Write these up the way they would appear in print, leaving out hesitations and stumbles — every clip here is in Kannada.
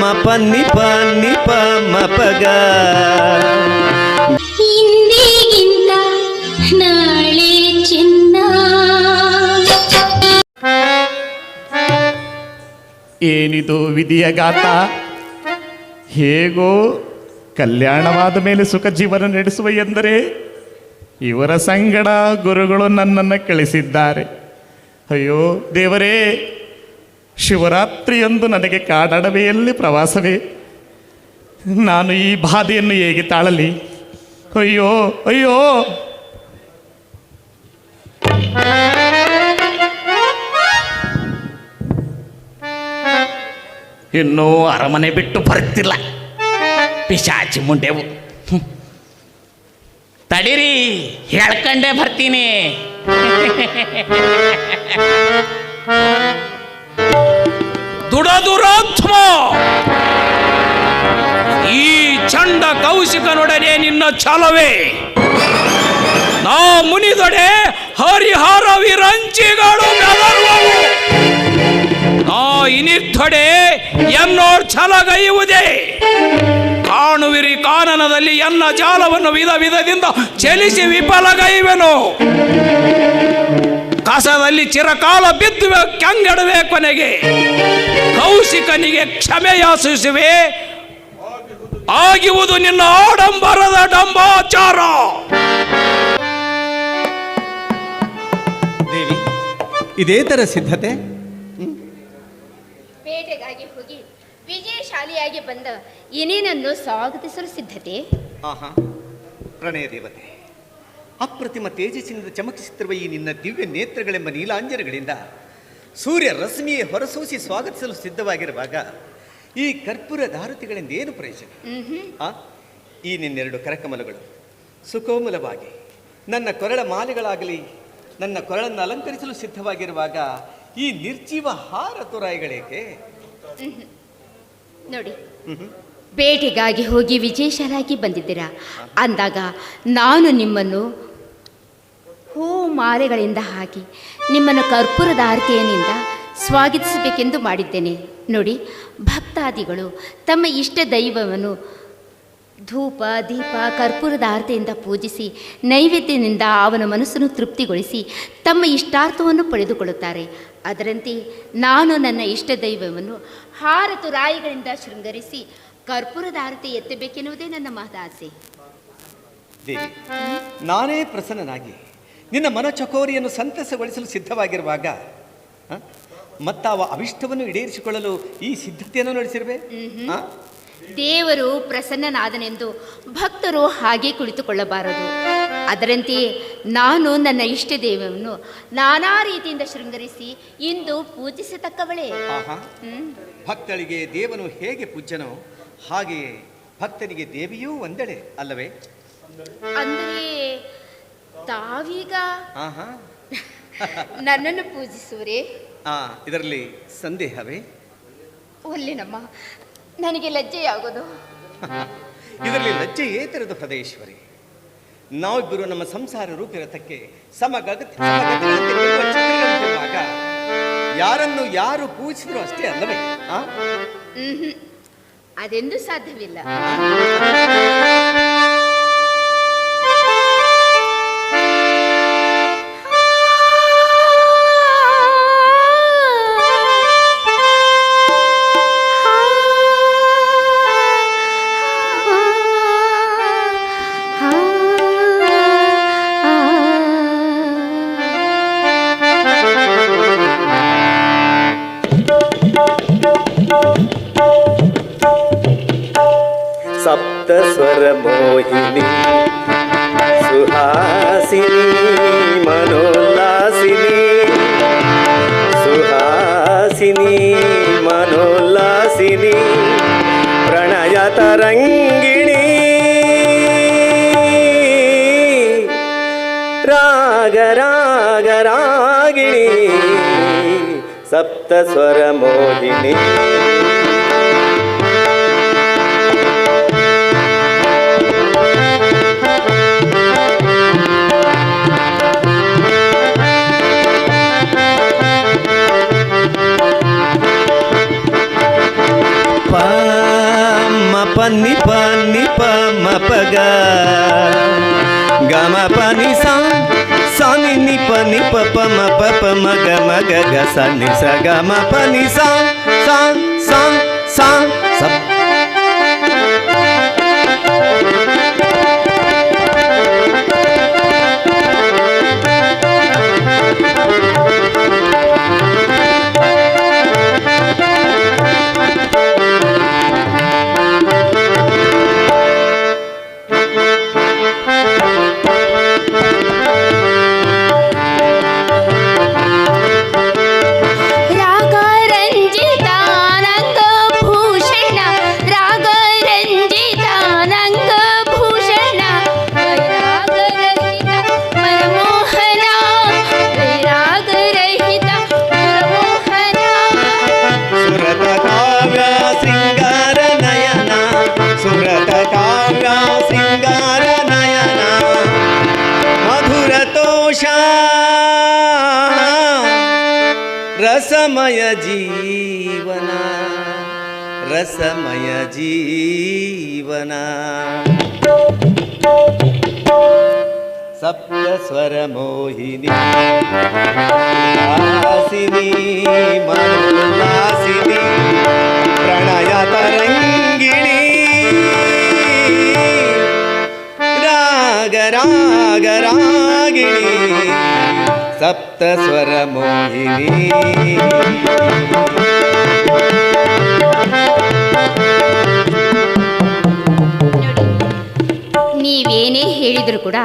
ಮಪ ನಿಪ ನಿಪ ಮಪಗ. ಇಂದಿಗಿಂತ ನಾಳೆ ಚಿನ್ನ. ಏನಿದು ವಿಧಿಯ ಗಾತ. ಹೇಗೋ ಕಲ್ಯಾಣವಾದ ಮೇಲೆ ಸುಖ ಜೀವನ ನಡೆಸುವ ಎಂದರೆ ಇವರ ಸಂಗಡ ಗುರುಗಳು ನನ್ನನ್ನು ಕಳಿಸಿದ್ದಾರೆ. ಅಯ್ಯೋ ದೇವರೇ, ಶಿವರಾತ್ರಿಯಂದು ನನಗೆ ಕಾಡಡವೆಯಲ್ಲಿ ಪ್ರವಾಸವೇ. ನಾನು ಈ ಬಾಧೆಯನ್ನು ಹೇಗೆ ತಾಳಲಿ? ಅಯ್ಯೋ ಅಯ್ಯೋ. ಇನ್ನೂ ಅರಮನೆ ಬಿಟ್ಟು ಬರುತ್ತಿಲ್ಲ ಪಿಶಾಚಿ ಮುಂಡೆವು. ತಡೀರಿ, ಹೇಳ್ಕಂಡೇ ಬರ್ತೀನಿ. ದುರಾತ್ಮ, ಈ ಚಂಡ ಕೌಶಿಕನೊಡನೆ ನಿನ್ನ ಛಲವೇ. ನಾ ಮುನಿದೊಡೆ ಹರಿಹರ ವಿರಂಚಿಗಳು ಬೆದರುವವು. ನಾ ಇನಿರ್ಥೊಡೆ ಎನ್ನೋರ್ ಛಲಗೈಯುವುದೇ. ಕಾಣುವಿರಿ ಕಾನನದಲ್ಲಿ ಎನ್ನ ಜಾಲವನ್ನು ವಿಧ ವಿಧದಿಂದ ಚಲಿಸಿ ವಿಫಲಗೈವೆನು. ಕಸದಲ್ಲಿ ಚಿರಕಾಲ ಬಿದ್ದು ಕಂಗೆಡುವೆ. ಕೊನೆಗೆ ಕೌಶಿಕನಿಗೆ ಕ್ಷಮೆಯಾಚಿಸುವೆ. ಆಗಿರುವುದು ನಿನ್ನ ಆಡಂಬರದ ಡಂಬಾಚಾರ. ದೇವಿ, ಇದೇ ಥರ ಸಿದ್ಧತೆ? ಬೇಟೆಗಾಗಿ ಹೋಗಿ ವಿಜಯಶಾಲಿಯಾಗಿ ಬಂದ ಇನ್ನೇನನ್ನು ಸ್ವಾಗತಿಸಲು ಸಿದ್ಧತೆ. ಆಹಾ, ಪ್ರಣಯ ದೇವತೆ, ಅಪ್ರತಿಮ ತೇಜಸ್ಸಿನಿಂದ ಚಮಕಿಸುತ್ತಿರುವ ಈ ನಿನ್ನ ದಿವ್ಯ ನೇತ್ರಗಳೆಂಬ ನೀಲಾಂಜನಗಳಿಂದ ಸೂರ್ಯ ರಶ್ಮಿಯೇ ಹೊರಸೂಸಿ ಸ್ವಾಗತಿಸಲು ಸಿದ್ಧವಾಗಿರುವಾಗ ಈ ಕರ್ಪೂರ ಧಾರತಿಗಳಿಂದ ಏನು ಪ್ರಯೋಜನ? ಈ ನಿನ್ನೆರಡು ಕರಕಮಲಗಳು ಸುಕೋಮಲವಾಗಿ ನನ್ನ ಕೊರಳ ಮಾಲೆಗಳಾಗಲಿ ನನ್ನ ಕೊರಳನ್ನು ಅಲಂಕರಿಸಲು ಸಿದ್ಧವಾಗಿರುವಾಗ ಈ ನಿರ್ಜೀವ ಹಾರ ತುರಾಯಿಗಳೇಕೆ? ನೋಡಿ, ಬೇಟೆಗಾಗಿ ಹೋಗಿ ವಿಜಯಶಾಲಾಗಿ ಬಂದಿದ್ದೀರಾ ಅಂದಾಗ ನಾನು ನಿಮ್ಮನ್ನು ಹೂ ಮಾಲೆಗಳಿಂದ ಹಾಕಿ ನಿಮ್ಮನ್ನು ಕರ್ಪೂರದ ಆರತಿಯನಿಂದ ಸ್ವಾಗತಿಸಬೇಕೆಂದು ಮಾಡಿದ್ದೇನೆ. ನೋಡಿ, ಭಕ್ತಾದಿಗಳು ತಮ್ಮ ಇಷ್ಟ ದೈವವನ್ನು ಧೂಪ ದೀಪ ಕರ್ಪೂರದ ಆರತಿಯಿಂದ ಪೂಜಿಸಿ ನೈವೇದ್ಯದಿಂದ ಅವನ ಮನಸ್ಸನ್ನು ತೃಪ್ತಿಗೊಳಿಸಿ ತಮ್ಮ ಇಷ್ಟಾರ್ಥವನ್ನು ಪಡೆದುಕೊಳ್ಳುತ್ತಾರೆ. ಅದರಂತೆ ನಾನು ನನ್ನ ಇಷ್ಟ ದೈವವನ್ನು ಹಾರತು ರಾಯಿಗಳಿಂದ ಶೃಂಗರಿಸಿ ಕರ್ಪೂರದ ಆರತಿ ಎತ್ತಬೇಕೆನ್ನುವುದೇ ನನ್ನ ಮಹದಾಸೆ. ದೇವಿ, ನಾನೇ ಪ್ರಸನ್ನನಾಗಿ ನಿನ್ನ ಮನಚಕೋರಿಯನ್ನು ಸಂತಸಗೊಳಿಸಲು ಸಿದ್ಧವಾಗಿರುವಾಗ ಮತ್ತಾವ ಅವಿಷ್ಟವನ್ನು ಈಡೇರಿಸಿಕೊಳ್ಳಲು ಈ ಸಿದ್ಧತೆಯನ್ನು ನಡೆಸಿರುವೆ. ದೇವರು ಪ್ರಸನ್ನನಾದನೆಂದು ಭಕ್ತರು ಹಾಗೆ ಕುಳಿತುಕೊಳ್ಳಬಾರದು. ಅದರಂತೆಯೇ ನಾನು ನನ್ನ ಇಷ್ಟ ದೇವವನ್ನು ನಾನಾ ರೀತಿಯಿಂದ ಶೃಂಗರಿಸಿ ಇಂದು ಪೂಜಿಸತಕ್ಕವಳೇ. ಭಕ್ತಳಿಗೆ ದೇವನು ಹೇಗೆ ಪೂಜ್ಯನೋ ಹಾಗೆಯೇ ಭಕ್ತನಿಗೆ ದೇವಿಯೂ ಒಂದೆಡೆ ಅಲ್ಲವೇ? ಅಂದರೆ ತಾವೀಗ ನನ್ನನ್ನು ಪೂಜಿಸುವರೇ? ಇದರಲ್ಲಿ ಸಂದೇಹವೇ? ಒಲ್ಲೆನಮ್ಮ, ನನಗೆ ಲಜ್ಜೆಯಾಗೋದು. ಇದರಲ್ಲಿ ಲಜ್ಜೆ ಏತರದು ಪ್ರದೇಶ್ವರಿ. ನಾವಿಬ್ಬರು ನಮ್ಮ ಸಂಸಾರ ರೂಪಿರತಕ್ಕೆ ಸಮಗತಿರುವಾಗ ಯಾರನ್ನು ಯಾರು ಪೂಜಿಸಿದ್ರು ಅಷ್ಟೇ ಅಲ್ಲವೇ? ಅದೆಂದೂ ಸಾಧ್ಯವಿಲ್ಲ. ಸಪ್ತಸ್ವರ ಮೋಹಿನಿ ಸುಹಾಸಿನಿ ಮನೋಲ್ಲಾಸಿನಿ ಸುಹಾಸಿನಿ ಮನೋಲ್ಲಾಸಿನಿ ಪ್ರಣಯ ತರಂಗಿಣಿ ರಾಗ ರಾಗ ರಾಗಿಣಿ ಸಪ್ತಸ್ವರ ಮೋಹಿನಿ. ನಿ ಪ ನಿ ಪ ಮ ಪ ಗ ಗ ಮ ಪ ನಿ ಸಾ ಸಾ ನಿ ಪ ಪ ಮ ಪ ಪ ಮ ಗ ಗ ಸ ನಿ ಸ ಗ ಮ ಪ ನಿ ಸಾ ಸಾ ಸಾ ಸಾ ಸ. ರಸಮಯ ಜೀವನ ರಸಮಯ ಜೀವನ ಸಪ್ತ ಸ್ವರ ಮೋಹಿನಿ ಹಾಸಿನಿ ಮನೋಲ್ಲಾಸಿನಿ ಪ್ರಣಯ ತರಂಗಿಣಿ ರಾಗ ರಾಗ ರಾಗಿಣಿ ಸಪ್ತ ಸ್ವರ ಮೋಹಿನಿ. ನೀವೇನೇ ಹೇಳಿದ್ರು ಕೂಡ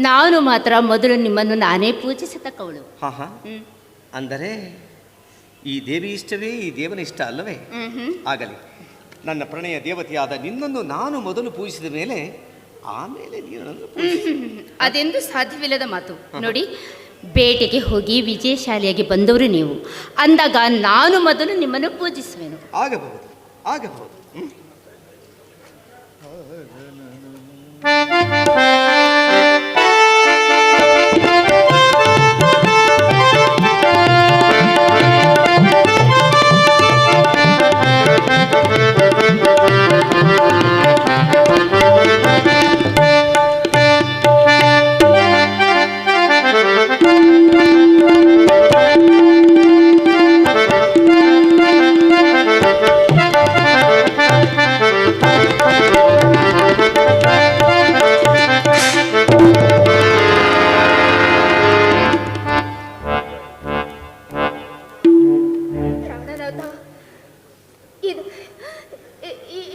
ನಾನು ಮಾತ್ರ ಮೊದಲು ನಿಮ್ಮನ್ನು ನಾನೇ ಪೂಜಿಸತಕ್ಕವಳು. ಹಾ ಹಾ, ಅಂದರೆ ಈ ದೇವಿ ಇಷ್ಟವೇ ಈ ದೇವನ ಇಷ್ಟ ಅಲ್ಲವೇ? ಆಗಲಿ, ನನ್ನ ಪ್ರಣಯ ದೇವತೆಯಾದ ನಿನ್ನನ್ನು ನಾನು ಮೊದಲು ಪೂಜಿಸಿದ ಮೇಲೆ ಆಮೇಲೆ ನೀನು ಅದೆಂದು ಸಾಧ್ಯವಿಲ್ಲದ ಮಾತು. ನೋಡಿ, ಬೇಟೆಗೆ ಹೋಗಿ ವಿಜಯಶಾಲಿಯಾಗಿ ಬಂದವರು ನೀವು ಅಂದಾಗ ನಾನು ಮೊದಲು ನಿಮ್ಮನ್ನು ಪೂಜಿಸುವೆನು. ಆಗಬಹುದು ಆಗಬಹುದು.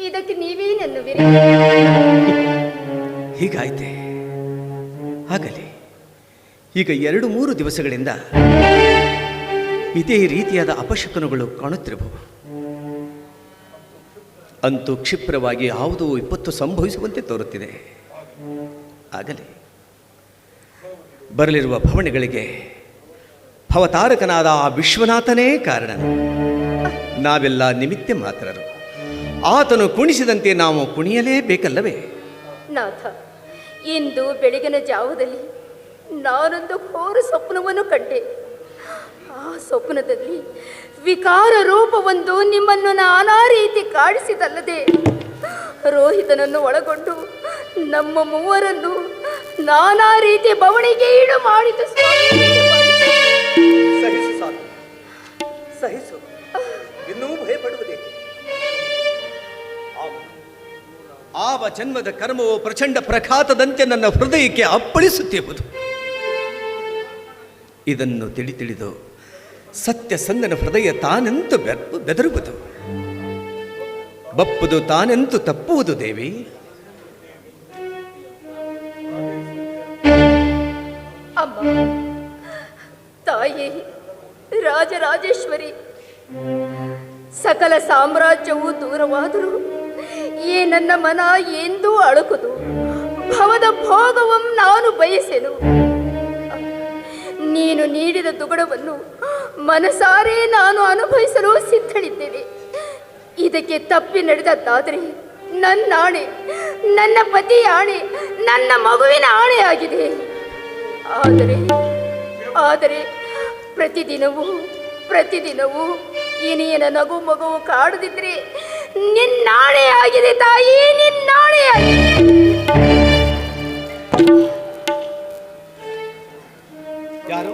ಇದಕ್ಕೆ ನೀವೇನೆನ್ನುವಿರಿ? ಹೀಗಾಯ್ತೆ, ಆಗಲಿ. ಈಗ 2-3 ದಿವಸಗಳಿಂದ ಇದೇ ರೀತಿಯಾದ ಅಪಶಕನಗಳು ಕಾಣುತ್ತಿರಬಹುದು. ಅಂತೂ ಕ್ಷಿಪ್ರವಾಗಿ ಯಾವುದೋ ವಿಪತ್ತು ಸಂಭವಿಸುವಂತೆ ತೋರುತ್ತಿದೆ. ಆಗಲಿ, ಬರಲಿರುವ ಭವನೆಗಳಿಗೆ ಭವತಾರಕನಾದ ಆ ವಿಶ್ವನಾಥನೇ ಕಾರಣ. ನಾವೆಲ್ಲ ನಿಮಿತ್ತ ಮಾತ್ರರು. ಆತನು ಕುಣಿಸಿದಂತೆ ನಾವು ಕುಣಿಯಲೇಬೇಕಲ್ಲವೇ? ನಾಥ, ಇಂದು ಬೆಳಗಿನ ಜಾವದಲ್ಲಿ ನಾನೊಂದು ಘೋರ ಸ್ವಪ್ನವನ್ನು ಕಂಡೆ. ಆ ಸ್ವಪ್ನದಲ್ಲಿ ವಿಕಾರ ರೂಪವೊಂದು ನಿಮ್ಮನ್ನು ನಾನಾ ರೀತಿ ಕಾಡಿಸಿದಲ್ಲದೆ ರೋಹಿತನನ್ನು ಒಳಗೊಂಡು ನಮ್ಮ ಮೂವರನ್ನು ನಾನಾ ರೀತಿ ಬವಣಿಗೆ ಈಡು ಮಾಡಿತು. ಸಹಿಸು ಸಾಕು, ಸಹಿಸು, ಇನ್ನೂ ಭಯಪಡುವುದೇ? ಆವ ಜನ್ಮದ ಕರ್ಮವು ಪ್ರಚಂಡ ಪ್ರಘಾತದಂತೆ ನನ್ನ ಹೃದಯಕ್ಕೆ ಅಪ್ಪಳಿಸುತ್ತಿರುವುದು. ಇದನ್ನು ತಿಳಿದು ಸತ್ಯಸಂಧನ ಹೃದಯ ತಾನೆಂತು ಬೆದರುವುದು, ಬಪ್ಪುದು ತಾನೆಂತು ತಪ್ಪುವುದು. ದೇವಿ, ಅಮ್ಮ, ತಾಯಿ, ರಾಜರಾಜೇಶ್ವರಿ, ಸಕಲ ಸಾಮ್ರಾಜ್ಯವು ದೂರವಾದರೂ ಈ ನನ್ನ ಮನ ಎಂದೂ ಅಳುಕುದು. ಭವದ ಭೋಗವಂ ನಾನು ಬಯಸೆನು. ನೀನು ನೀಡಿದ ದುಗುಡವನ್ನು ಮನಸಾರೆ ನಾನು ಅನುಭವಿಸಲು ಸಿದ್ಧಳಿದ್ದೇನೆ. ಇದಕ್ಕೆ ತಪ್ಪಿ ನಡೆದದ್ದಾದರೆ ನನ್ನ ಆಣೆ, ನನ್ನ ಪತಿಯ ಆಣೆ, ನನ್ನ ಮಗುವಿನ ಆಣೆ ಆಗಿದೆ. ಆದರೆ ಪ್ರತಿದಿನವೂ ಇನಿಯನ ನಗು ಮಗುವು ಕಾಡದಿದ್ರೆ ನಿನ್ನಾಣೆ ಆಗಿದೆ ತಾಯಿ, ನಿನ್ನಾಣೆ ಆಗಿದೆ. ಯಾರು?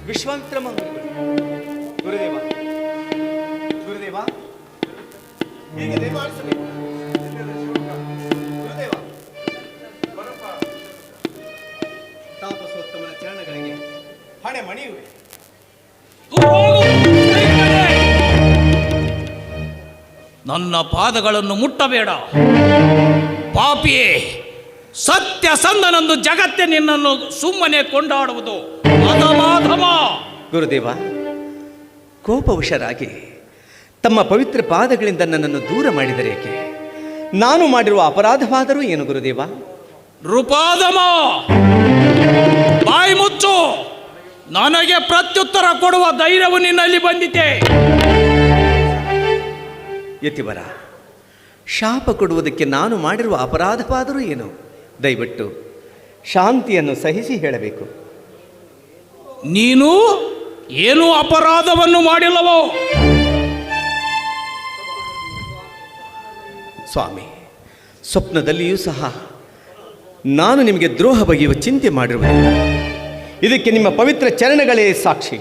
ವಿಶ್ವಾಮಿತ್ರ ಮಹರ್ಷಿಗಳು. ಗುರುದೇವ, ಗುರುದೇವ, ಹೀಗೆ ದಯಮಾಡಿಸಬೇಕು. ಗುರುದೇವ, ತಾಪಸೋತ್ತಮನ ಚರಣಗಳಿಗೆ ಹಣೆ ಮಣಿಯುವೆ. ನನ್ನ ಪಾದಗಳನ್ನು ಮುಟ್ಟಬೇಡ ಪಾಪಿಯೇ. ಸತ್ಯಸಂಧನಂದು ಜಗತ್ತೇ ನಿನ್ನನ್ನು ಸುಮ್ಮನೆ ಕೊಂಡಾಡುವುದು ಅಧಮಾಧಮ. ಗುರುದೇವ, ಕೋಪವಶರಾಗಿ ತಮ್ಮ ಪವಿತ್ರ ಪಾದಗಳಿಂದ ನನ್ನನ್ನು ದೂರ ಮಾಡಿದರೆ ಏಕೆ? ನಾನು ಮಾಡಿರುವ ಅಪರಾಧವಾದರೂ ಏನು ಗುರುದೇವ? ನೃಪಾಧಮ, ಬಾಯಿ ಮುಚ್ಚು. ನನಗೆ ಪ್ರತ್ಯುತ್ತರ ಕೊಡುವ ಧೈರ್ಯವು ನಿನ್ನಲ್ಲಿ ಬಂದಿದೆ. ಯತಿವರ, ಶಾಪ ಕೊಡುವುದಕ್ಕೆ ನಾನು ಮಾಡಿರುವ ಅಪರಾಧವಾದರೂ ಏನು? ದಯವಿಟ್ಟು ಶಾಂತಿಯನ್ನು ಸಹಿಸಿ ಹೇಳಬೇಕು. ನೀನು ಏನು ಅಪರಾಧವನ್ನು ಮಾಡಿಲ್ಲವೋ? ಸ್ವಾಮಿ, ಸ್ವಪ್ನದಲ್ಲಿಯೂ ಸಹ ನಾನು ನಿಮಗೆ ದ್ರೋಹ ಬಗೆಯುವ ಚಿಂತೆ ಮಾಡಿರುವುದಿಲ್ಲ. ಇದಕ್ಕೆ ನಿಮ್ಮ ಪವಿತ್ರ ಚರಣಗಳೇ ಸಾಕ್ಷಿ.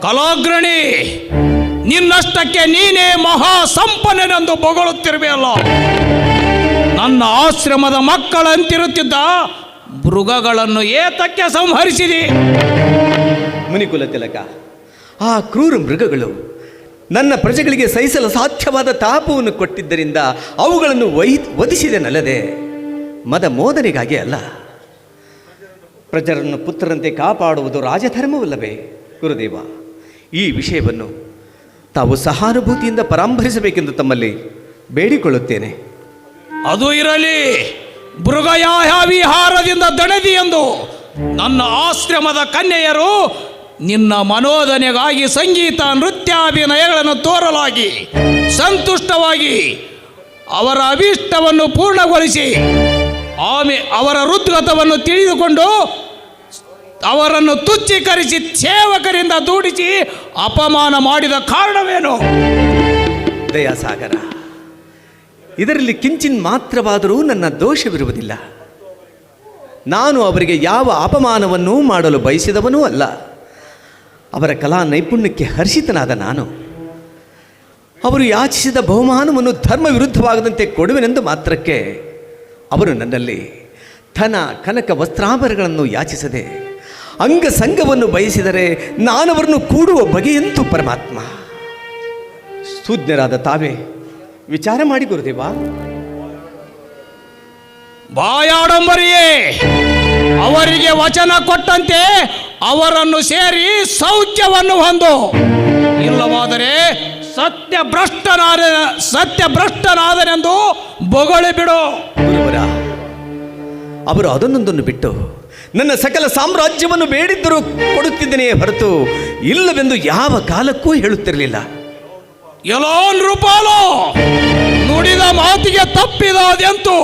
ಕಲಾಗ್ರಣಿ, ನಿನ್ನಷ್ಟಕ್ಕೆ ನೀನೇ ಮಹಾ ಸಂಪನ್ನೆನೆಂದು ಬೊಗಳುತ್ತಿರುವೆಯಲ್ಲ. ನನ್ನ ಆಶ್ರಮದ ಮಕ್ಕಳಂತಿರುತ್ತಿದ್ದ ಮೃಗಗಳನ್ನು ಏತಕ್ಕೆ ಸಂಹರಿಸಿದಿ? ಮುನಿಕುಲ ತಿಲಕ, ಆ ಕ್ರೂರ ಮೃಗಗಳು ನನ್ನ ಪ್ರಜೆಗಳಿಗೆ ಸಹಿಸಲು ಸಾಧ್ಯವಾದ ತಾಪವನ್ನು ಕೊಟ್ಟಿದ್ದರಿಂದ ಅವುಗಳನ್ನು ವಧಿಸಿದೆನಲ್ಲದೆ ಮದ ಮೋದನೆಗಾಗಿ ಅಲ್ಲ. ಪ್ರಜರನ್ನು ಪುತ್ರರಂತೆ ಕಾಪಾಡುವುದು ರಾಜಧರ್ಮವಲ್ಲವೇ? ಗುರುದೇವ, ಈ ವಿಷಯವನ್ನು ತಾವು ಸಹಾನುಭೂತಿಯಿಂದ ಪರಾಂಬರಿಸಬೇಕೆಂದು ತಮ್ಮಲ್ಲಿ ಬೇಡಿಕೊಳ್ಳುತ್ತೇನೆ. ಅದು ಇರಲಿ. ಮೃಗಯಾಹ ವಿಹಾರದಿಂದ ದಣದಿ ಎಂದು ನನ್ನ ಆಶ್ರಮದ ಕನ್ಯೆಯರು ನಿನ್ನ ಮನೋದನೆಗಾಗಿ ಸಂಗೀತ ನೃತ್ಯಾಭಿನಯಗಳನ್ನು ತೋರಲಾಗಿ ಸಂತುಷ್ಟವಾಗಿ ಅವರ ಅಭೀಷ್ಟವನ್ನು ಪೂರ್ಣಗೊಳಿಸಿ ಅವರ ಹೃದ್ಗತವನ್ನು ತಿಳಿದುಕೊಂಡು ಅವರನ್ನು ತುಚ್ಛೀಕರಿಸಿ ಸೇವಕರಿಂದ ದೂಡಿಸಿ ಅಪಮಾನ ಮಾಡಿದ ಕಾರಣವೇನು? ದಯಾಸಾಗರ, ಇದರಲ್ಲಿ ಕಿಂಚಿನ್ ಮಾತ್ರವಾದರೂ ನನ್ನ ದೋಷವಿರುವುದಿಲ್ಲ. ನಾನು ಅವರಿಗೆ ಯಾವ ಅಪಮಾನವನ್ನೂ ಮಾಡಲು ಬಯಸಿದವನೂ ಅಲ್ಲ. ಅವರ ಕಲಾ ನೈಪುಣ್ಯಕ್ಕೆ ಹರ್ಷಿತನಾದ ನಾನು ಅವರು ಯಾಚಿಸಿದ ಬಹುಮಾನವನ್ನು ಧರ್ಮ ವಿರುದ್ಧವಾಗದಂತೆ ಕೊಡುವೆನೆಂದು ಮಾತ್ರಕ್ಕೆ ಅವರು ನನ್ನಲ್ಲಿ ಧನ ಕನಕ ವಸ್ತ್ರಾಭರಣಗಳನ್ನು ಯಾಚಿಸದೆ ಅಂಗಸಂಗವನ್ನು ಬಯಸಿದರೆ ನಾನವರನ್ನು ಕೂಡುವ ಬಗೆಯಂತೂ ಪರಮಾತ್ಮ. ಸುಜ್ಞರಾದ ತಾವೇ ವಿಚಾರ ಮಾಡಿ ಗುರುದೇವ. ಬಾಯಾಡಂಬರಿಯೇ, ಅವರಿಗೆ ವಚನ ಕೊಟ್ಟಂತೆ ಅವರನ್ನು ಸೇರಿ ಸೌಖ್ಯವನ್ನು ಹೊಂದು, ಇಲ್ಲವಾದರೆ ಸತ್ಯಭ್ರಷ್ಟನಾದನೆಂದು ಬೊಗಳಿ ಬಿಡು. ಗುರುವರ, ಅವರು ಅದನ್ನೊಂದನ್ನು ಬಿಟ್ಟು ನನ್ನ ಸಕಲ ಸಾಮ್ರಾಜ್ಯವನ್ನು ಬೇಡಿದ್ದರೂ ಕೊಡುತ್ತಿದ್ದೇನೆಯೇ ಹೊರತು ಇಲ್ಲವೆಂದು ಯಾವ ಕಾಲಕ್ಕೂ ಹೇಳುತ್ತಿರಲಿಲ್ಲ. ಎಲ್ಲೋ ನೃಪಾಲು, ನುಡಿದ ಮಾತಿಗೆ ತಪ್ಪಿದಾದೆಂತು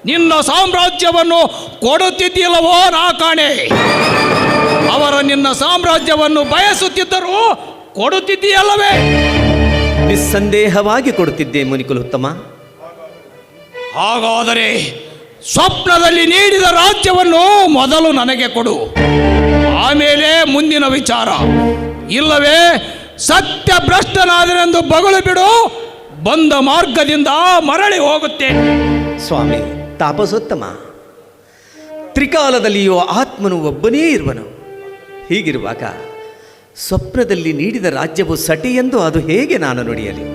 ನಿನ್ನ ಸಾಮ್ರಾಜ್ಯವನ್ನು ಕೊಡುತ್ತಿದ್ದಿಲ್ಲವೋ ನಾ ಕಾಣೆ. ಅವರು ನಿನ್ನ ಸಾಮ್ರಾಜ್ಯವನ್ನು ಬಯಸುತ್ತಿದ್ದರೂ ಕೊಡುತ್ತಿದ್ದೀಯಲ್ಲವೇ? ನಿಸ್ಸಂದೇಹವಾಗಿ ಕೊಡುತ್ತಿದ್ದೆ ಮುನಿಕುಲೋತ್ತಮ. ಹಾಗಾದರೆ ಸ್ವಪ್ನದಲ್ಲಿ ನೀಡಿದ ರಾಜ್ಯವನ್ನು ಮೊದಲು ನನಗೆ ಕೊಡು, ಆಮೇಲೆ ಮುಂದಿನ ವಿಚಾರ. ಇಲ್ಲವೇ ಸತ್ಯಭ್ರಷ್ಟನಾದನೆಂದು ಬಗಳು ಬಿಡು, ಬಂದ ಮಾರ್ಗದಿಂದ ಮರಳಿ ಹೋಗುತ್ತೇನೆ. ಸ್ವಾಮಿ ತಾಪಸೋತ್ತಮ, ತ್ರಿಕಾಲದಲ್ಲಿಯೂ ಆತ್ಮನು ಒಬ್ಬನೇ ಇರುವನು. ಹೀಗಿರುವಾಗ ಸ್ವಪ್ನದಲ್ಲಿ ನೀಡಿದ ರಾಜ್ಯವು ಸಟಿಯೆಂದು ಅದು ಹೇಗೆ ನಾನು ನುಡಿಯಲಿ?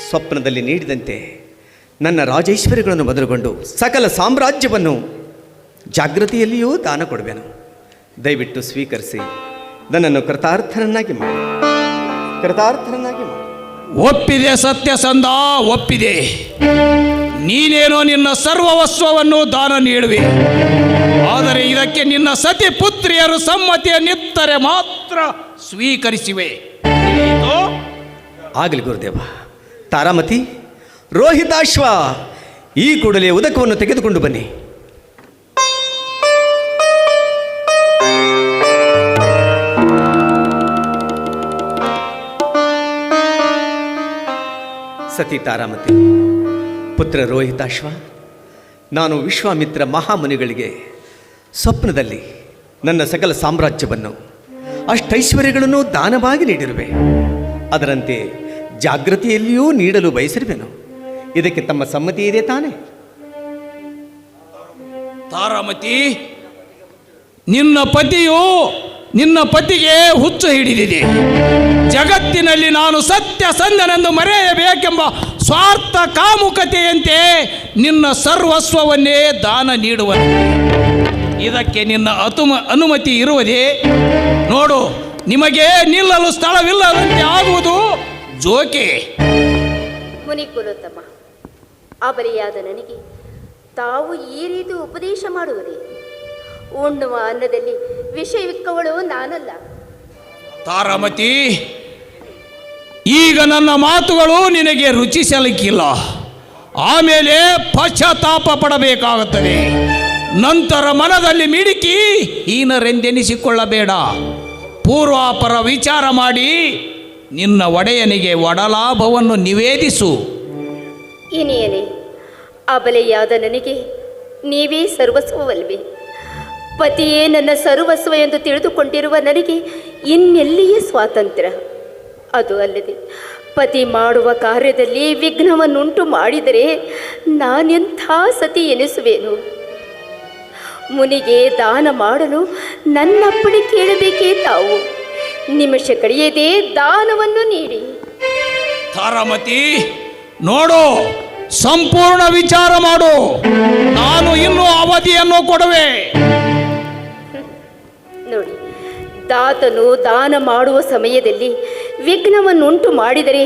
ಸ್ವಪ್ನದಲ್ಲಿ ನೀಡಿದಂತೆ ನನ್ನ ರಾಜೈಶ್ವರ್ಯಗಳನ್ನು ಮೊದಲುಗೊಂಡು ಸಕಲ ಸಾಮ್ರಾಜ್ಯವನ್ನು ಜಾಗೃತಿಯಲ್ಲಿಯೂ ದಾನ ಕೊಡುವೆನು. ದಯವಿಟ್ಟು ಸ್ವೀಕರಿಸಿ ನನ್ನನ್ನು ಕೃತಾರ್ಥನನ್ನಾಗಿ ಮಾಡಿ. ಒಪ್ಪಿದೆ ಸತ್ಯಸಂಧ, ಒಪ್ಪಿದೆ. ನೀನೇನೋ ನಿನ್ನ ಸರ್ವವಸ್ವವನ್ನು ದಾನ ನೀಡುವೆ, ಆದರೆ ಇದಕ್ಕೆ ನಿನ್ನ ಸತಿ ಪುತ್ರಿಯರು ಸಮ್ಮತಿಯನ್ನಿತ್ತರೆ ಮಾತ್ರ ಸ್ವೀಕರಿಸಿವೆ. ಆಗಲಿ ಗುರುದೇವ. ತಾರಾಮತಿ, ರೋಹಿತಾಶ್ವ, ಈ ಕೂಡಲೇ ಉದಕವನ್ನು ತೆಗೆದುಕೊಂಡು ಬನ್ನಿ. ಸತಿ ತಾರಾಮತಿ, ಪುತ್ರ ರೋಹಿತಾಶ್ವ, ನಾನು ವಿಶ್ವಾಮಿತ್ರ ಮಹಾಮುನಿಗಳಿಗೆ ಸ್ವಪ್ನದಲ್ಲಿ ನನ್ನ ಸಕಲ ಸಾಮ್ರಾಜ್ಯವನ್ನು ಅಷ್ಟೈಶ್ವರ್ಯಗಳನ್ನು ದಾನವಾಗಿ ನೀಡಿರುವೆ. ಅದರಂತೆ ಜಾಗೃತಿಯಲ್ಲಿಯೂ ನೀಡಲು ಬಯಸಿರುವೆನು. ಇದಕ್ಕೆ ತಮ್ಮ ಸಮ್ಮತಿ ಇದೆ ತಾನೇ? ತಾರಾಮತಿ, ನಿನ್ನ ಪತಿಗೆ ಹುಚ್ಚು ಹಿಡಿದಿದೆ. ಜಗತ್ತಿನಲ್ಲಿ ನಾನು ಸತ್ಯಸಂಧನೆಂದು ಮರೆಯಬೇಕೆಂಬ ಸ್ವಾರ್ಥ ಕಾಮುಕತೆಯಂತೆ ನಿನ್ನ ಸರ್ವಸ್ವವನ್ನೇ ದಾನ ನೀಡುವನು. ಇದಕ್ಕೆ ನಿನ್ನ ಅನುಮತಿ ಇರುವುದೇ? ನೋಡು, ನಿಮಗೆ ನಿಲ್ಲಲು ಸ್ಥಳವಿಲ್ಲದಂತೆ ಆಗುವುದು ಜೋಕೆ. ಮುನಿಕುಲೋತ್ತಮ, ಅಬಲೆಯಾದ ನನಗೆ ತಾವು ಈ ರೀತಿ ಉಪದೇಶ ಮಾಡುವುದೇ? ಉಣ್ಣುವ ಅನ್ನದಲ್ಲಿ ವಿಷವಿಕ್ಕವಳು ನಾನಲ್ಲ. ತಾರಾಮತಿ, ಈಗ ನನ್ನ ಮಾತುಗಳು ನಿನಗೆ ರುಚಿಸಲಿಕ್ಕಿಲ್ಲ. ಆಮೇಲೆ ಪಶ್ಚಾತ್ತಾಪ ಪಡಬೇಕಾಗುತ್ತದೆ. ನಂತರ ಮನದಲ್ಲಿ ಮಿಡುಕಿ ಹೀನರೆಂದೆನಿಸಿಕೊಳ್ಳಬೇಡ. ಪೂರ್ವಾಪರ ವಿಚಾರ ಮಾಡಿ ನಿನ್ನ ಒಡೆಯನಿಗೆ ಒಡಲಾಭವನ್ನು ನಿವೇದಿಸು. ಇನಿಯನೇ, ಅಬಲೆಯಾದ ನನಗೆ ನೀವೇ ಸರ್ವಸ್ವವಲ್ವೇ? ಪತಿಯೇ ನನ್ನ ಸರ್ವಸ್ವ ಎಂದು ತಿಳಿದುಕೊಂಡಿರುವ ನನಗೆ ಇನ್ನೆಲ್ಲಿಯೇ ಸ್ವಾತಂತ್ರ್ಯ? ಅದು ಅಲ್ಲದೆ ಪತಿ ಮಾಡುವ ಕಾರ್ಯದಲ್ಲಿ ವಿಘ್ನವನ್ನುಂಟು ಮಾಡಿದರೆ ನಾನೆಂಥ ಸತಿ ಎನಿಸುವೇನು? ಮುನಿಗೆ ದಾನ ಮಾಡಲು ನನ್ನಪ್ಪಣೆ ಕೇಳಬೇಕೇ ತಾವು? ನಿಮಿಷ ಕಳೆಯದೇ ದಾನವನ್ನು ನೀಡಿ. ತಾರಾಮತಿ, ನೋಡು, ಸಂಪೂರ್ಣ ವಿಚಾರ ಮಾಡು. ನಾನು ಇನ್ನೂ ಅವಧಿಯನ್ನು ಕೊಡುವೆ. ನೋಡಿ, ದಾತನು ದಾನ ಮಾಡುವ ಸಮಯದಲ್ಲಿ ವಿಘ್ನವನ್ನುಂಟು ಮಾಡಿದರೆ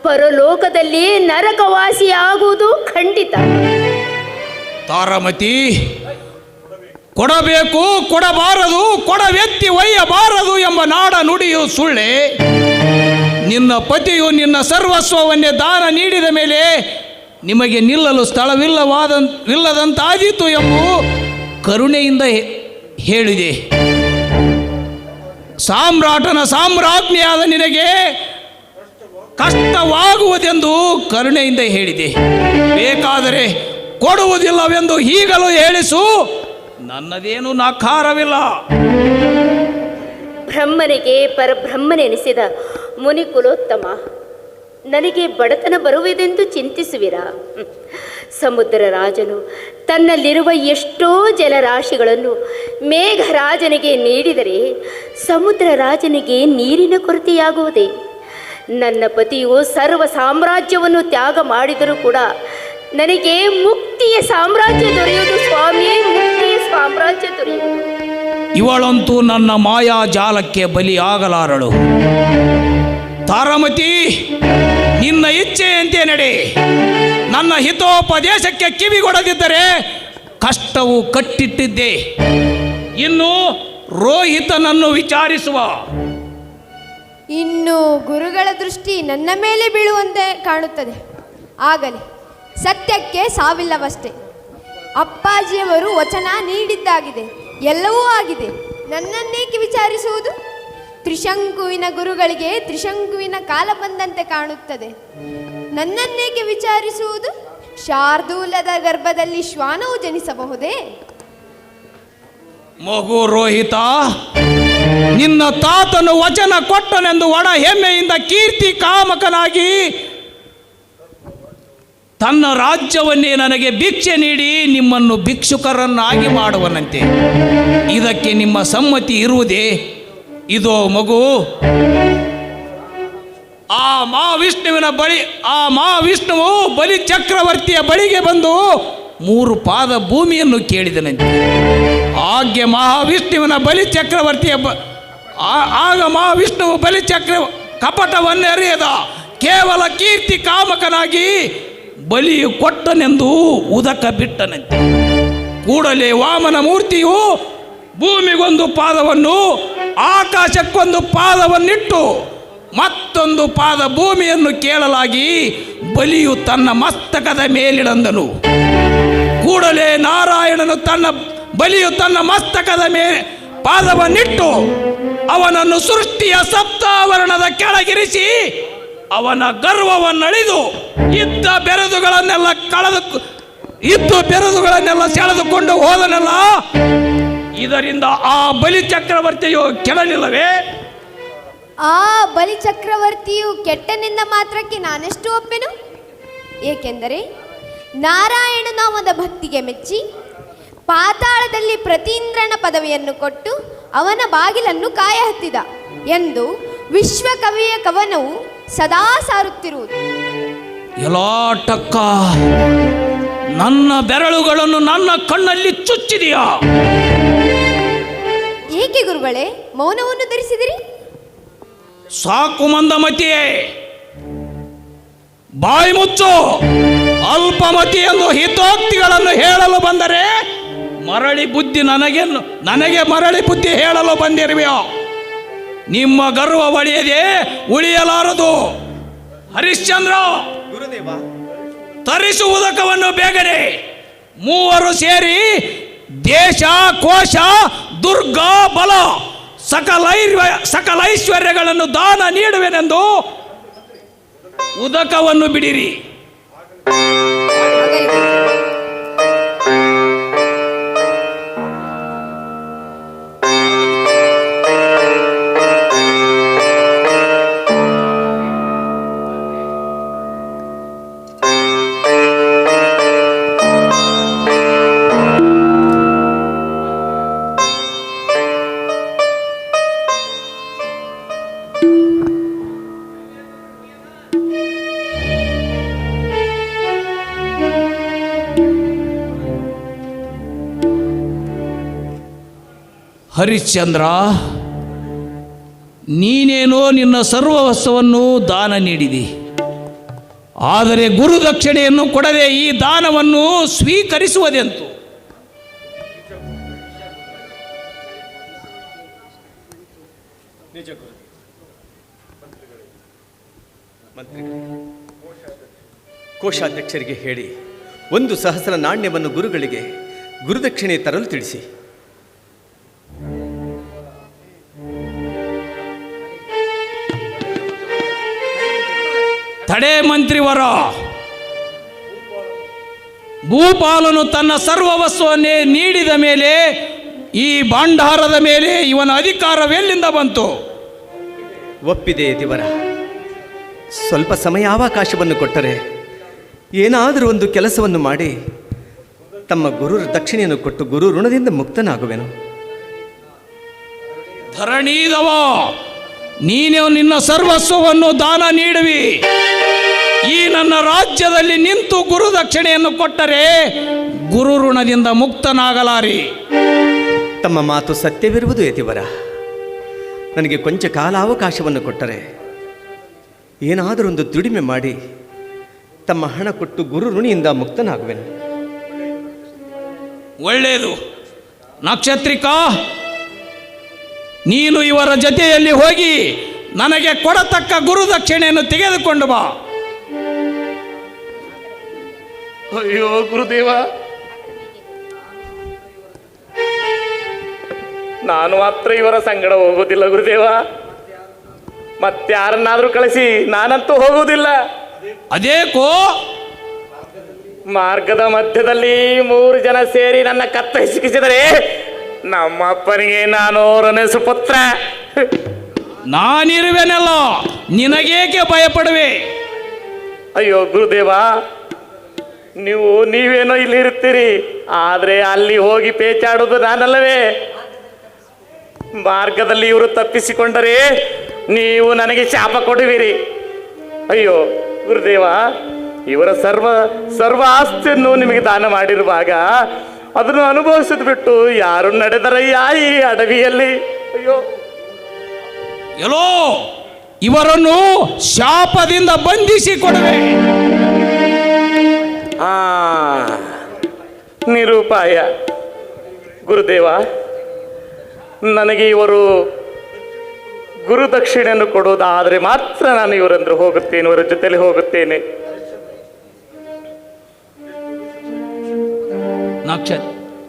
ಪರಲೋಕದಲ್ಲಿ ನರಕವಾಸಿಯಾಗುವುದು ಖಂಡಿತ. ತಾರಾಮತಿ, ಕೊಡಬೇಕು, ಕೊಡಬಾರದು, ಕೊಡವೆತ್ತಿ ಒಯ್ಯಬಾರದು ಎಂಬ ನಾಡ ನುಡಿಯು ಸುಳ್ಳೆ. ನಿನ್ನ ಪತಿಯು ನಿನ್ನ ಸರ್ವಸ್ವವನ್ನೇ ದಾನ ನೀಡಿದ ಮೇಲೆ ನಿಮಗೆ ನಿಲ್ಲಲು ಸ್ಥಳವಿಲ್ಲದಂತಾದೀತು ಎಂಬುದು ಕರುಣೆಯಿಂದ ಹೇಳಿದೆ. ಸಾಮ್ರಾಟನ ಸಾಮ್ರಾಜ್ಞಿಯಾದ ನಿನಗೆ ಕಷ್ಟವಾಗುವುದೆಂದು ಕರುಣೆಯಿಂದ ಹೇಳಿದೆ. ಬೇಕಾದರೆ ಕೊಡುವುದಿಲ್ಲವೆಂದು ಈಗಲೂ ಹೇಳಿಸು, ನನ್ನದೇನು ನಕಾರವಿಲ್ಲ. ಬ್ರಹ್ಮನಿಗೆ ಪರಬ್ರಹ್ಮನೆನಿಸಿದ ಮುನಿಕುಲೋತ್ತಮ, ನನಗೆ ಬಡತನ ಬರುವುದೆಂದು ಚಿಂತಿಸುವಿರಾ? ಸಮುದ್ರ ರಾಜನು ತನ್ನಲ್ಲಿರುವ ಎಷ್ಟೋ ಜಲರಾಶಿಗಳನ್ನು ಮೇಘರಾಜನಿಗೆ ನೀಡಿದರೆ ಸಮುದ್ರ ರಾಜನಿಗೆ ನೀರಿನ ಕೊರತೆಯಾಗುವುದೇ? ನನ್ನ ಪತಿಯು ಸರ್ವ ಸಾಮ್ರಾಜ್ಯವನ್ನು ತ್ಯಾಗ ಮಾಡಿದರೂ ಕೂಡ ನನಗೆ ಮುಕ್ತಿಯ ಸಾಮ್ರಾಜ್ಯ ದೊರೆಯುವುದು ಸ್ವಾಮಿ, ಮುಕ್ತಿಯ ಸಾಮ್ರಾಜ್ಯ ದೊರೆಯುವುದು. ಇವಳಂತೂ ನನ್ನ ಮಾಯಾ ಜಾಲಕ್ಕೆ ಬಲಿಯಾಗಲಾರಳು. ತಾರಾಮತಿ, ನಿನ್ನ ಇಚ್ಛೆಯಂತೆ ನಡೆ. ನನ್ನ ಹಿತೋಪದೇಶಕ್ಕೆ ಕಿವಿಗೊಡದಿದ್ದರೆ ಕಷ್ಟವು ಕಟ್ಟಿಟ್ಟಿದ್ದೆ. ಇನ್ನು ರೋಹಿತನನ್ನು ವಿಚಾರಿಸುವ. ಇನ್ನು ಗುರುಗಳ ದೃಷ್ಟಿ ನನ್ನ ಮೇಲೆ ಬೀಳುವಂತೆ ಕಾಣುತ್ತದೆ. ಆಗಲಿ, ಸತ್ಯಕ್ಕೆ ಸಾವಿಲ್ಲವಷ್ಟೇ. ಅಪ್ಪಾಜಿಯವರು ವಚನ ನೀಡಿದ್ದಾಗಿದೆ, ಎಲ್ಲವೂ ಆಗಿದೆ. ನನ್ನನ್ನೇಕೆ ವಿಚಾರಿಸುವುದು? ತ್ರಿಶಂಕುವಿನ ಗುರುಗಳಿಗೆ ತ್ರಿಶಂಕುವಿನ ಕಾಲ ಬಂದಂತೆ ಕಾಣುತ್ತದೆ. ನನ್ನನ್ನೇಕೆ ವಿಚಾರಿಸುವುದು? ಶಾರ್ದೂಲದ ಗರ್ಭದಲ್ಲಿ ಶ್ವಾನವು ಜನಿಸಬಹುದೇ? ಮಗು ರೋಹಿತ, ನಿನ್ನ ತಾತನು ವಚನ ಕೊಟ್ಟನೆಂದು ಒಣ ಹೆಮ್ಮೆಯಿಂದ ಕೀರ್ತಿ ಕಾಮಕನಾಗಿ ತನ್ನ ರಾಜ್ಯವನ್ನೇ ನನಗೆ ಭಿಕ್ಷೆ ನೀಡಿ ನಿಮ್ಮನ್ನು ಭಿಕ್ಷುಕರನ್ನಾಗಿ ಮಾಡುವನಂತೆ. ಇದಕ್ಕೆ ನಿಮ್ಮ ಸಮ್ಮತಿ ಇರುವುದೇ? ಇದೋ ಮಗು, ಆ ಮಹಾವಿಷ್ಣುವು ಬಲಿ ಚಕ್ರವರ್ತಿಯ ಬಳಿಗೆ ಬಂದು 3 ಪಾದ ಭೂಮಿಯನ್ನು ಕೇಳಿದನಂತೆ. ಆಗ ಮಹಾವಿಷ್ಣುವಿನ ಬಲಿಚಕ್ರ ಕಪಟವನ್ನೇ ಅರಿಯದ ಕೇವಲ ಕೀರ್ತಿ ಕಾಮಕನಾಗಿ ಬಲಿಯು ಕೊಟ್ಟನೆಂದು ಉದಕ ಬಿಟ್ಟನಂತೆ. ಕೂಡಲೇ ವಾಮನ ಮೂರ್ತಿಯು ಭೂಮಿಗೊಂದು ಪಾದವನ್ನು, ಆಕಾಶಕ್ಕೊಂದು ಪಾದವನ್ನಿಟ್ಟು ಮತ್ತೊಂದು ಪಾದ ಭೂಮಿಯನ್ನು ಕೇಳಲಾಗಿ ಬಲಿಯು ತನ್ನ ಮಸ್ತಕದ ಮೇಲಿಡಂದನು. ಕೂಡಲೇ ನಾರಾಯಣನು ಬಲಿಯು ತನ್ನ ಮಸ್ತಕದ ಪಾದವನ್ನಿಟ್ಟು ಅವನನ್ನು ಸೃಷ್ಟಿಯ ಸಪ್ತಾವರಣದ ಕೆಳಗಿರಿಸಿ ಅವನ ಗರ್ವವನ್ನಳಿದು ಇದ್ದ ಬೆರೆದುಗಳನ್ನೆಲ್ಲ ಸೆಳೆದುಕೊಂಡು ಹೋದನಲ್ಲ, ಇದರಿಂದ ಆ ಬಲಿ ಚಕ್ರವರ್ತಿಯು ಕೆಡಲಿಲ್ಲವೇ? ಆ ಬಲಿ ಚಕ್ರವರ್ತಿಯು ಕೆಟ್ಟನೆಂದ ಮಾತ್ರಕ್ಕೆ ನಾನೆಷ್ಟು ಒಪ್ಪೆನು? ಏಕೆಂದರೆ ನಾರಾಯಣ ನಾಮದ ಭಕ್ತಿಗೆ ಮೆಚ್ಚಿ ಪಾತಾಳದಲ್ಲಿ ಪ್ರತೀಂದ್ರನ ಪದವಿಯನ್ನು ಕೊಟ್ಟು ಅವನ ಬಾಗಿಲನ್ನು ಕಾಯ ಹತ್ತಿದ ಎಂದು ವಿಶ್ವಕವಿಯ ಕವನವು ಸದಾ ಸಾರುತ್ತಿರುವುದು. ಎಲಾಟಕ್ಕ, ನನ್ನ ಬೆರಳುಗಳನ್ನು ನನ್ನ ಕಣ್ಣಲ್ಲಿ ಚುಚ್ಚಿದೆಯಾ? ಏಕೆ ಗುರುಗಳೇ ಮೌನವನ್ನು ಧರಿಸಿದಿರಿ? ಸಾಕು ಮಂದಮತಿಯೇ, ಬಾಯಿ ಮುಚ್ಚು. ಅಲ್ಪಮತಿ ಎಂದು ಹಿತೋಕ್ತಿಗಳನ್ನು ಹೇಳಲು ಬಂದರೆ ನನಗೆ ಮರಳಿ ಬುದ್ಧಿ ಹೇಳಲು ಬಂದಿರುವೆಯೋ? ನಿಮ್ಮ ಗರ್ವ ಒಡೆಯದೆ ಉಳಿಯಲಾರದು. ಹರಿಶ್ಚಂದ್ರ, ಗುರುದೇವ, ತರಿಸು ಉದಕವನ್ನು ಬೇಗನೆ. ಮೂವರು ಸೇರಿ ದೇಶ, ಕೋಶ, ದುರ್ಗ, ಬಲ ಸಕಲೈಶ್ವರ್ಯಗಳನ್ನು ದಾನ ನೀಡುವೆನೆಂದು ಉದಕವನ್ನು ಬಿಡಿರಿ. ಹರಿಶ್ಚಂದ್ರ, ನೀನೇನೋ ನಿನ್ನ ಸರ್ವವಸ್ಸವನ್ನು ದಾನ ನೀಡಿದಿ. ಆದರೆ ಗುರುದಕ್ಷಿಣೆಯನ್ನು ಕೊಡದೆ ಈ ದಾನವನ್ನು ಸ್ವೀಕರಿಸುವುದೆಂತು? ಕೋಶಾಧ್ಯಕ್ಷರಿಗೆ ಹೇಳಿ 1,000 ನಾಣ್ಯವನ್ನು ಗುರುಗಳಿಗೆ ಗುರುದಕ್ಷಿಣೆ ತರಲು ತಿಳಿಸಿ. ತಡೆ ಮಂತ್ರಿವರ, ಭೂಪಾಲನು ತನ್ನ ಸರ್ವವಸ್ವನ್ನೇ ನೀಡಿದ ಮೇಲೆ ಈ ಭಂಡಾರದ ಮೇಲೆ ಇವನ ಅಧಿಕಾರವೆಲ್ಲಿಂದ ಬಂತು? ಒಪ್ಪಿದೆ ಯತಿವರ. ಸ್ವಲ್ಪ ಸಮಯಾವಕಾಶವನ್ನು ಕೊಟ್ಟರೆ ಏನಾದರೂ ಒಂದು ಕೆಲಸವನ್ನು ಮಾಡಿ ತಮ್ಮ ಗುರು ದಕ್ಷಿಣೆಯನ್ನು ಕೊಟ್ಟು ಗುರು ಋಣದಿಂದ ಮುಕ್ತನಾಗುವೆನು. ಧರಣೀದವ, ನೀನು ನಿನ್ನ ಸರ್ವಸ್ವವನ್ನು ದಾನ ನೀಡುವಿ. ಈ ನನ್ನ ರಾಜ್ಯದಲ್ಲಿ ನಿಂತು ಗುರುದಕ್ಷಿಣೆಯನ್ನು ಕೊಟ್ಟರೆ ಗುರು ಋಣದಿಂದ ಮುಕ್ತನಾಗಲಾರಿ. ತಮ್ಮ ಮಾತು ಸತ್ಯವಿರುವುದು ಯತಿವರ. ನನಗೆ ಕೊಂಚ ಕಾಲಾವಕಾಶವನ್ನು ಕೊಟ್ಟರೆ ಏನಾದರೂ ಒಂದು ದುಡಿಮೆ ಮಾಡಿ ತಮ್ಮ ಹಣ ಕೊಟ್ಟು ಗುರು ಋಣಿಯಿಂದ ಮುಕ್ತನಾಗುವೆನು. ಒಳ್ಳೆಯದು. ನಕ್ಷತ್ರಿಕಾ, ನೀನು ಇವರ ಜೊತೆಯಲ್ಲಿ ಹೋಗಿ ನನಗೆ ಕೊಡತಕ್ಕ ಗುರುದಕ್ಷಿಣೆಯನ್ನು ತೆಗೆದುಕೊಂಡು ಬಾ. ಅಯ್ಯೋ ಗುರುದೇವ, ನಾನು ಮಾತ್ರ ಇವರ ಸಂಗಡ ಹೋಗೋದಿಲ್ಲ ಗುರುದೇವ. ಮತ್ತಾರನ್ನಾದ್ರೂ ಕಳಿಸಿ, ನಾನಂತೂ ಹೋಗುವುದಿಲ್ಲ. ಅದೇಕೋ? ಮಾರ್ಗದ ಮಧ್ಯದಲ್ಲಿ 3 ಜನ ಸೇರಿ ನನ್ನ ಕತ್ತರಿಸಿದರೆ ನಮ್ಮ ಅಪ್ಪನಿಗೆ ನಾನು ಅವರನೇ ಸುಪುತ್ರ. ನಾನಿರುವೆನಲ್ಲ, ನಿನಗೇಕೆ ಭಯಪಡುವೆ? ಅಯ್ಯೋ ಗುರುದೇವ, ನೀವೇನೋ ಇಲ್ಲಿ ಇರ್ತೀರಿ, ಆದರೆ ಅಲ್ಲಿ ಹೋಗಿ ಪೇಚಾಡೋದು ನಾನಲ್ಲವೇ? ಮಾರ್ಗದಲ್ಲಿ ಇವರು ತಪ್ಪಿಸಿಕೊಂಡರೆ ನೀವು ನನಗೆ ಶಾಪ ಕೊಡುವಿರಿ. ಅಯ್ಯೋ ಗುರುದೇವ, ಇವರ ಸರ್ವ ಆಸ್ತಿಯನ್ನು ನಿಮಗೆ ದಾನ ಮಾಡಿರುವಾಗ ಅದನ್ನು ಅನುಭವಿಸಿದ್ ಬಿಟ್ಟು ಯಾರು ನಡೆದರಯ್ಯ ಈ ಅಡವಿಯಲ್ಲಿ? ಅಯ್ಯೋ, ಎಲ್ಲೋ ಇವರನ್ನು ಶಾಪದಿಂದ ಬಂಧಿಸಿ ಕೊಡುವೆ. ನಿರೂಪಾಯ. ಗುರುದೇವ, ನನಗೆ ಇವರು ಗುರುದಕ್ಷಿಣೆಯನ್ನು ಕೊಡುವುದಾದರೆ ಮಾತ್ರ ನಾನು ಇವರಂದ್ರೆ ಹೋಗುತ್ತೇನೆ, ಇವರ ಜೊತೆಲಿ ಹೋಗುತ್ತೇನೆ.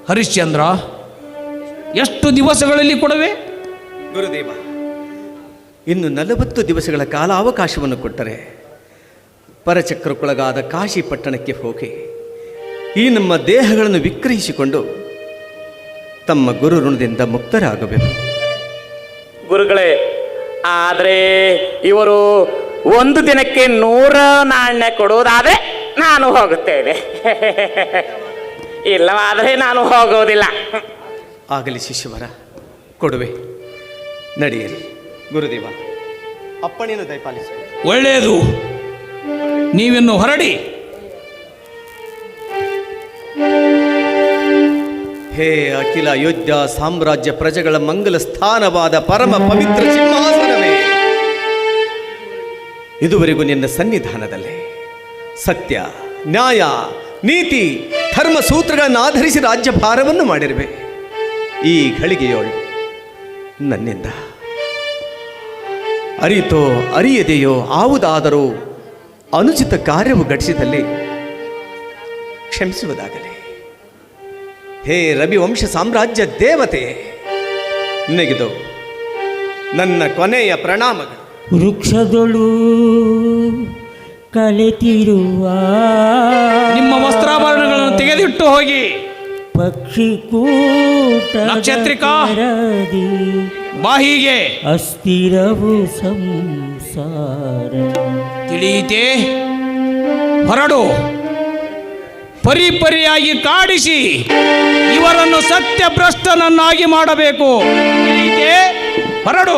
ಹರಿಶ್ಚಂದ್ರ, ಎಷ್ಟು ದಿವಸಗಳಲ್ಲಿ ಕೊಡುವೆ? ಗುರುದೇವ, ಇನ್ನು 40 ದಿವಸಗಳ ಕಾಲಾವಕಾಶವನ್ನು ಕೊಟ್ಟರೆ ಪರಚಕ್ರಕ್ಕೊಳಗಾದ ಕಾಶಿ ಪಟ್ಟಣಕ್ಕೆ ಹೋಗಿ ಈ ನಮ್ಮ ದೇಹಗಳನ್ನು ವಿಕ್ರಯಿಸಿಕೊಂಡು ತಮ್ಮ ಗುರು ಋಣದಿಂದ ಮುಕ್ತರಾಗಬೇಕು. ಗುರುಗಳೇ, ಆದರೆ ಇವರು ಒಂದು ದಿನಕ್ಕೆ 100 ನಾಣ್ಯ ಕೊಡುವುದಾದರೆ ನಾನು ಹೋಗುತ್ತೇನೆ. ಇಲ್ಲವಾದರೆ ನಾನು ಹೋಗೋದಿಲ್ಲ. ಆಗಲಿ ಶಿಷ್ಯವರ, ಕೊಡುವೆ. ನಡೆಯಿರಿ ಗುರುದೇವ, ಅಪ್ಪಣೆಯನ್ನು ದಯಪಾಲಿಸಿ. ಒಳ್ಳೆಯದು, ನೀವಿನ್ನು ಹೊರಡಿ. ಹೇ ಅಖಿಲ ಅಯೋಧ್ಯ ಸಾಮ್ರಾಜ್ಯ ಪ್ರಜೆಗಳ ಮಂಗಲ ಸ್ಥಾನವಾದ ಪರಮ ಪವಿತ್ರ ಸಿಂಹಾಸನವೇ, ಇದುವರೆಗೂ ನಿನ್ನ ಸನ್ನಿಧಾನದಲ್ಲೇ ಸತ್ಯ, ನ್ಯಾಯ, ನೀತಿ, ಧರ್ಮ ಸೂತ್ರಗಳನ್ನು ಆಧರಿಸಿ ರಾಜ್ಯಭಾರವನ್ನು ಮಾಡಿರುವೆ. ಈ ಘಳಿಗೆಯೋಳು ನನ್ನಿಂದ ಅರಿತೋ ಅರಿಯದೆಯೋ ಯಾವುದಾದರೂ ಅನುಚಿತ ಕಾರ್ಯವು ಘಟಿಸಿದಲ್ಲಿ ಕ್ಷಮಿಸುವುದಾಗಲಿ. ಹೇ ರವಿವಂಶ ಸಾಮ್ರಾಜ್ಯ ದೇವತೆ, ನಿನಗಿದು ನನ್ನ ಕೊನೆಯ ಪ್ರಣಾಮಗಳು. ವೃಕ್ಷದೊಳು ಕಲೆತಿರುವ ನಿಮ್ಮ ವಸ್ತ್ರಾಭರಣಗಳನ್ನು ತೆಗೆದಿಟ್ಟು ಹೋಗಿ. ಪಕ್ಷಿ ಕೂಟ ನಕ್ಷತ್ರಿಕಾ, ಬಾಹಿಗೆ. ಅಸ್ಥಿರವು ಸಂಸಾರ. ತಿಳಿಯಿತೆ, ಹೊರಡು. ಪರಿಪರಿಯಾಗಿ ಕಾಡಿಸಿ ಇವರನ್ನು ಸತ್ಯಭ್ರಷ್ಟನನ್ನಾಗಿ ಮಾಡಬೇಕು. ತಿಳಿಯಿತೆ, ಹೊರಡು.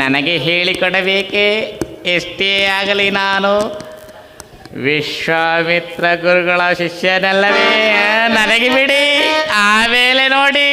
ನನಗೆ ಹೇಳಿಕೊಡಬೇಕೆ? ಎಷ್ಟೇ ಆಗಲಿ ನಾನು ವಿಶ್ವಾಮಿತ್ರ ಗುರುಗಳ ಶಿಷ್ಯನಲ್ಲವೇ? ನನಗೆ ಬಿಡಿ, ಆಮೇಲೆ ನೋಡಿ.